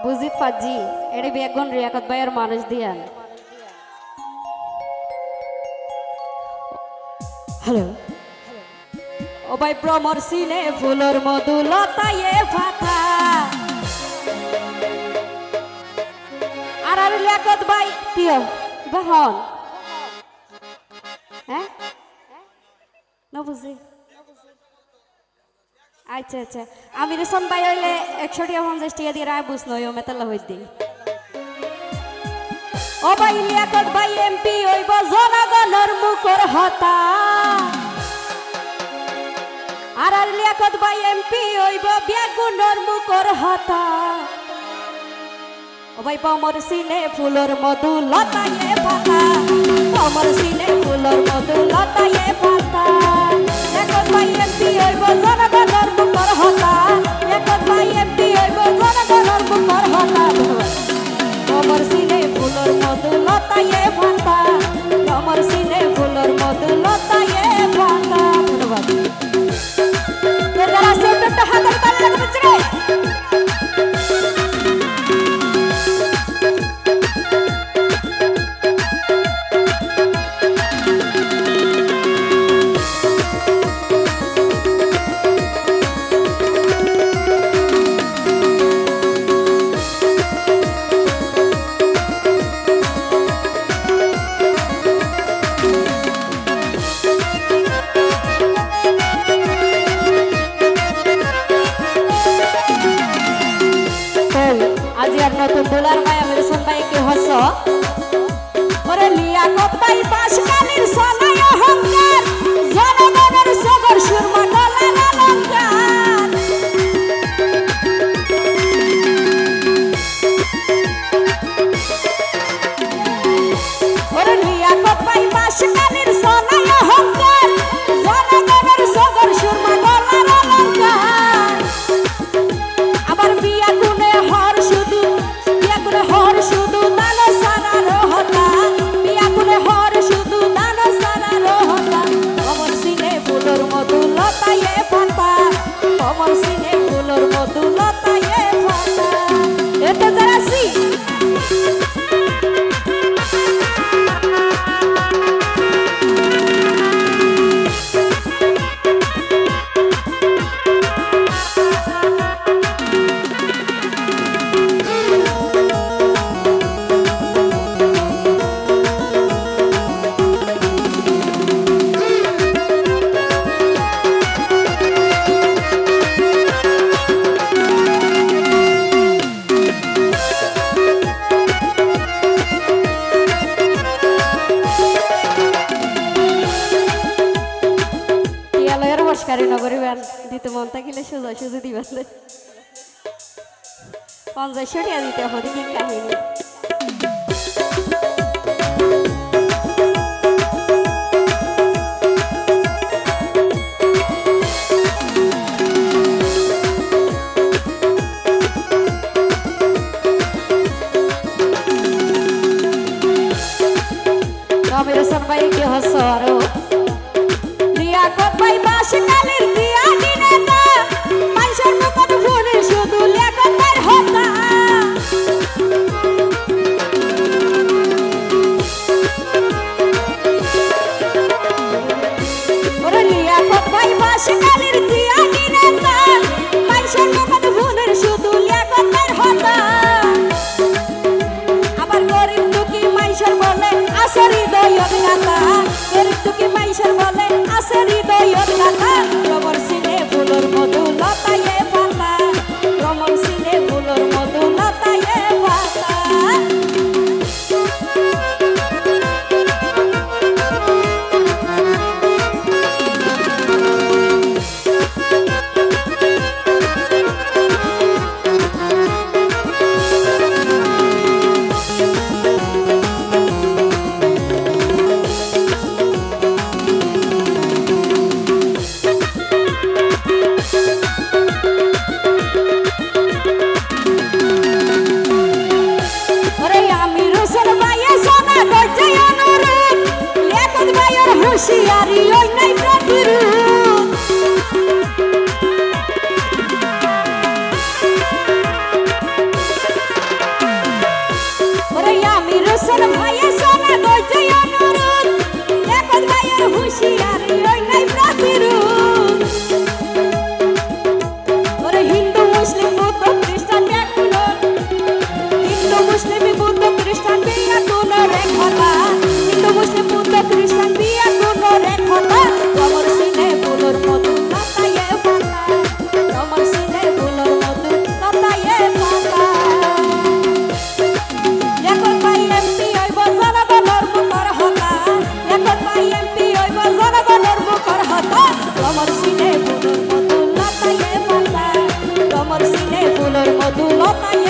বুঝিত পাজি এড়ে বেগুন রিয়াকত ভাইয়ের মানুষ দিয়ান। হ্যালো ও ভাই ভ্রমর সিনে ফুলর মধু লতায়ে ফাতা আর রিয়াকত ভাই তিয় বাহন হ্যাঁ না বুঝি। আচ্ছা আচ্ছা আমি রেশন ভাই হইলে 150 টাকা দিয়ে রায় বুঝ নয় মেতালা হই দিই। ও ভাই লিয়াকত ভাই এমপি হইব জনগণের মুখর হতা আর লিয়াকত ভাই এমপি হইব বেগুনের মুখর হতা। ও ভাই ভ্রমর সিনে ফুলর মধু লতায়ে পাতা ভ্রমর সিনে ফুলর মধু লতায়ে পাতা লিয়াকত ভাই এমপি হইব জনগণের মুখর হতা লিয়াকত ভাই এমপি হইব জনগণের মুখর হতা। ভ্রমর সিনে ফুলর মধু লতায়ে পাতা ভ্রমর সিনে ফুলর মধু লতায়ে পাতা। ধন্যবাদ। যারা সেটা হাতের তালি লাগাতে রে নতুন দোলার ভাই আমি রেশন ভাই কে হস ওরে লিয়াকত ভাই বাসকালীর সনায় অহংকার জনগণের সগর সুরমা গলার অলংকার। ওরে লিয়াকত ভাই বাসকালীর সনায় অহংকার জনগণের সগর সুরমা গলার অলংকার। আবার বিয়া গুনে হর শুধু দান সারা রহতা বিয়া গুনে হর শুধু দান সারা রহতা। ভ্রমর সিনে ফুলর মধু লতায়ে পাতা ভ্রমর সিনে ফুলর মধু লতায়ে পাতা। এটা যারা সি নগরী ব্যান দিতে মন থাকিলে সোজা সোজা দিবেন 50 টাকা দিতে হবে কি কাহিনী। আমি রেশন ভাই কি হস আরো লিয়াকত ভাই বাসকালীর দিয়া দিনেতা মানুষের মুখত ফুলে শুধু লিয়াকত ভাই হতা। ওরে লিয়াকত ভাই বাসকালীর দিয়া দিনেতা মানুষের মুখত ফুলে শুধু লিয়াকত ভাই হতা। আবার গরিব দুঃখী মানুষের বলে আছে হৃদয়ত গাথা গরিব দুঃখী মানুষের বলে আছে হৃদয়ত গাথা। ভ্রমর সিনে ফুলর মধু লতায়ে পাতা ভ্রমর সিনে ফুলর মধু লতায়ে পাতা। ফুলের মধু লতায়ে পাতা, কমর সিনে ফুলের মধু লতায়ে